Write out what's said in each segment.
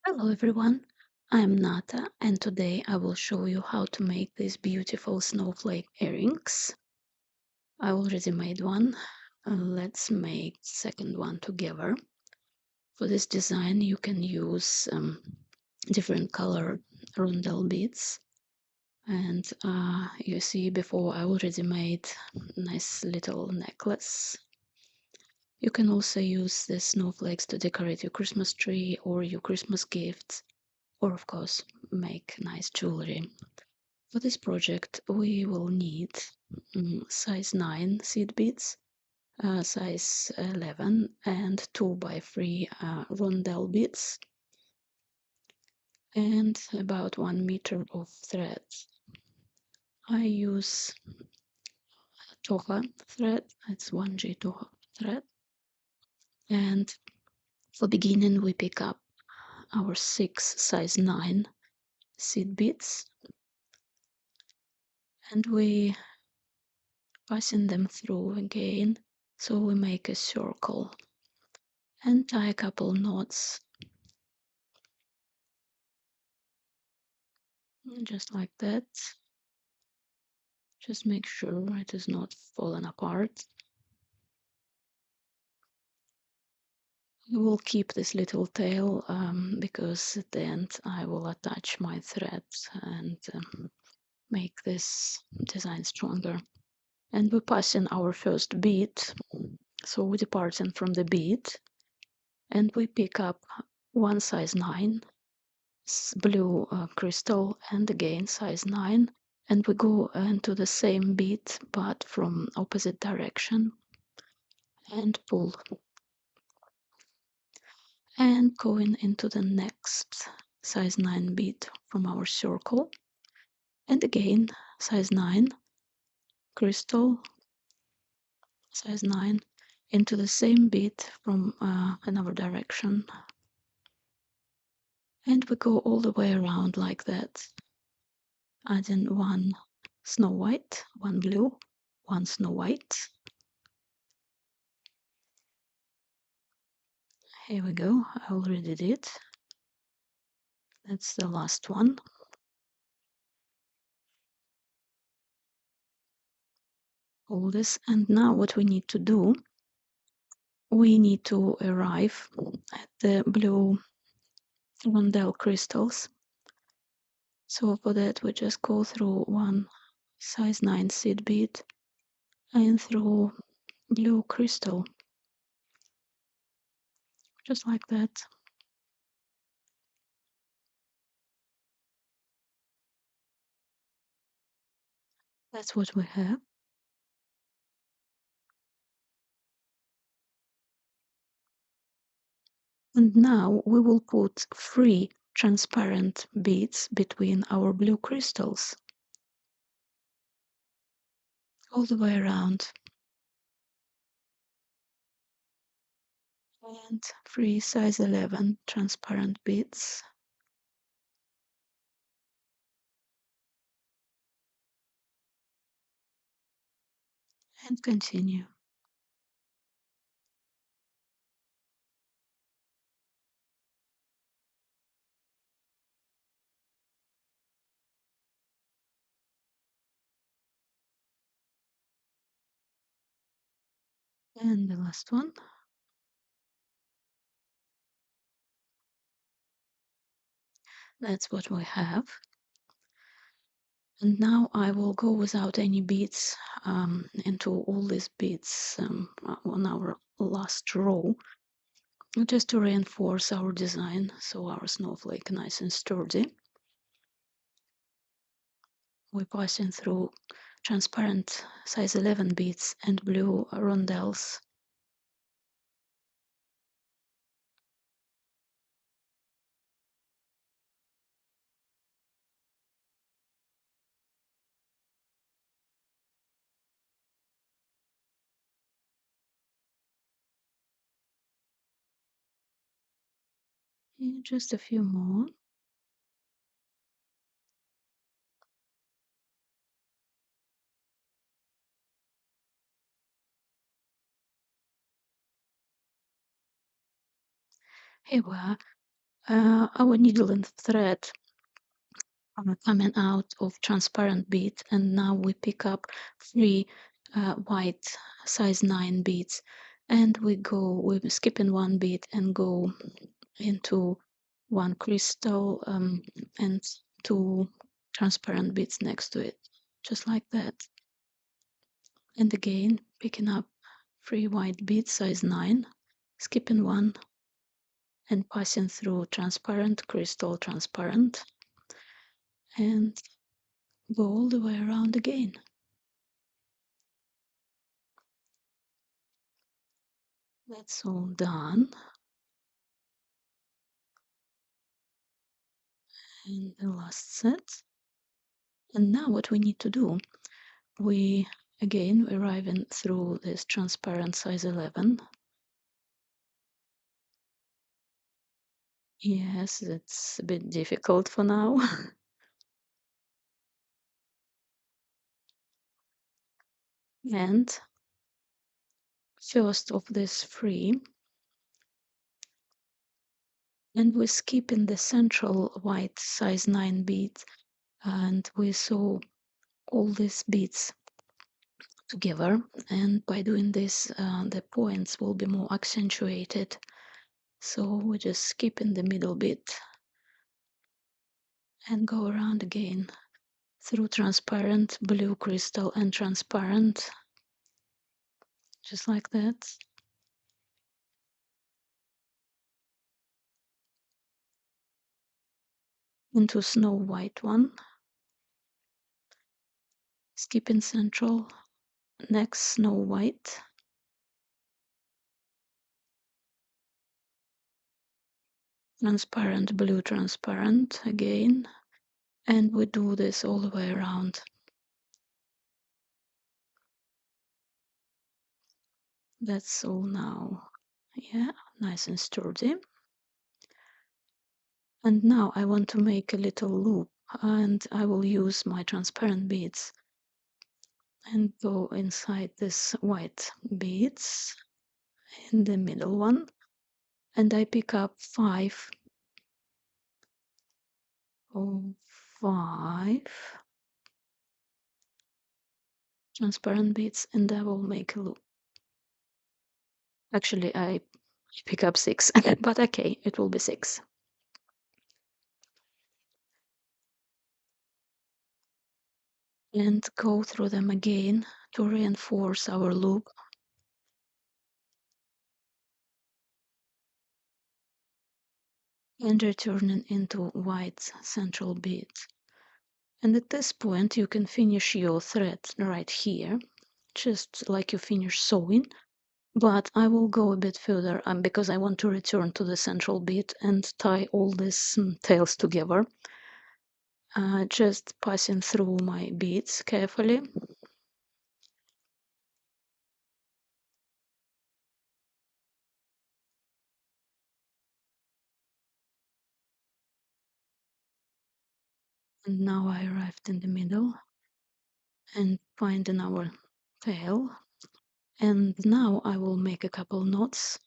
Hello everyone, I'm Nata and today I will show you how to make these beautiful snowflake earrings. I already made one. Let's make second one together. For this design you can use different colored rondelle beads, and you see before I already made nice little necklace. You can also use the snowflakes to decorate your Christmas tree or your Christmas gifts, or of course make nice jewelry. For this project we will need size 9 seed beads, size 11 and 2 by 3 rondelle beads, and about 1 meter of thread. I use Toho thread, it's 1G Toho thread, and for beginning we pick up our 6 size 9 seed beads and we passing them through again, so we make a circle and tie a couple knots just like that. Just make sure it is not falling apart. We will keep this little tail because at the end I will attach my thread and make this design stronger. And we pass in our first bead, so we're departing from the bead and we pick up 1 size 9 blue crystal and again size 9, and we go into the same bead but from opposite direction and pull, and going into the next size 9 bead from our circle, and again size 9 crystal, size 9 into the same bead from another direction, and we go all the way around like that, adding 1 snow white, 1 blue, 1 snow white. Here we go, I already did. That's the last one. All this, and now what we need to do, we need to arrive at the blue rondelle crystals. So for that we just go through 1 size 9 seed bead and through blue crystal, just like that. That's what we have. And now we will put 3 transparent beads between our blue crystals all the way around, and 3 size 11 transparent beads. And continue. And the last one. That's what we have. And now I will go without any beads into all these beads on our last row, just to reinforce our design, so our snowflake nice and sturdy. We're passing through transparent size 11 beads and blue rondelles. And just a few more. Here we are. our needle and thread are coming out of transparent bead, and now we pick up 3 white size 9 beads, and we're skipping 1 bead and go into 1 crystal and 2 transparent beads next to it, just like that. And again, picking up 3 white beads size 9, skipping 1 and passing through transparent, crystal, transparent, and go all the way around again. That's all done. And the last set. And now what we need to do, we again arriving through this transparent size 11. Yes, it's a bit difficult for now. And first of this 3, and we skip in the central white size 9 bead, and we sew all these beads together, and by doing this the points will be more accentuated. So we just skip in the middle bit and go around again through transparent, blue crystal, and transparent, just like that. Into snow white one, skip in central, next snow white, transparent, blue, transparent again, and we do this all the way around. That's all now. Yeah, nice and sturdy. And now I want to make a little loop, and I will use my transparent beads and go inside this white beads in the middle one, and I pick up 5 or 5 transparent beads, and I will make a loop. Actually, I pick up 6, but okay, it will be 6. And go through them again to reinforce our loop. And returning into white central bead. And at this point, you can finish your thread right here, just like you finish sewing. But I will go a bit further because I want to return to the central bead and tie all these tails together. Just passing through my beads carefully. And now I arrived in the middle and finding our tail. And now I will make a couple knots.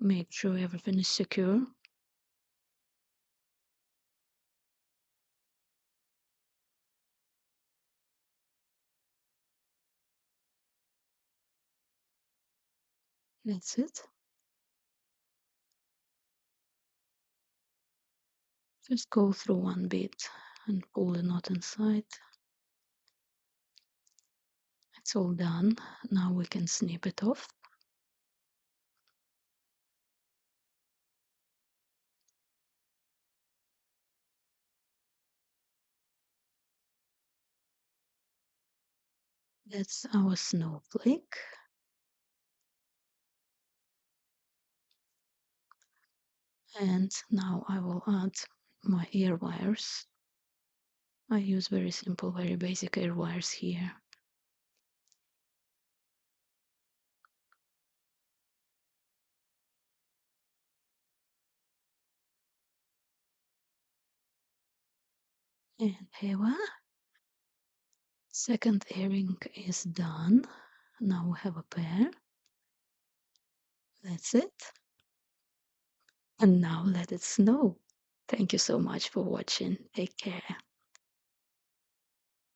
Make sure everything is secure. That's it. Just go through one bead and pull the knot inside. It's all done. Now we can snip it off. That's our snowflake. And now I will add my ear wires. I use very simple, very basic ear wires here. And here we are. Second earring is done. Now we have a pair. That's it. And now let it snow. Thank you so much for watching. Take care.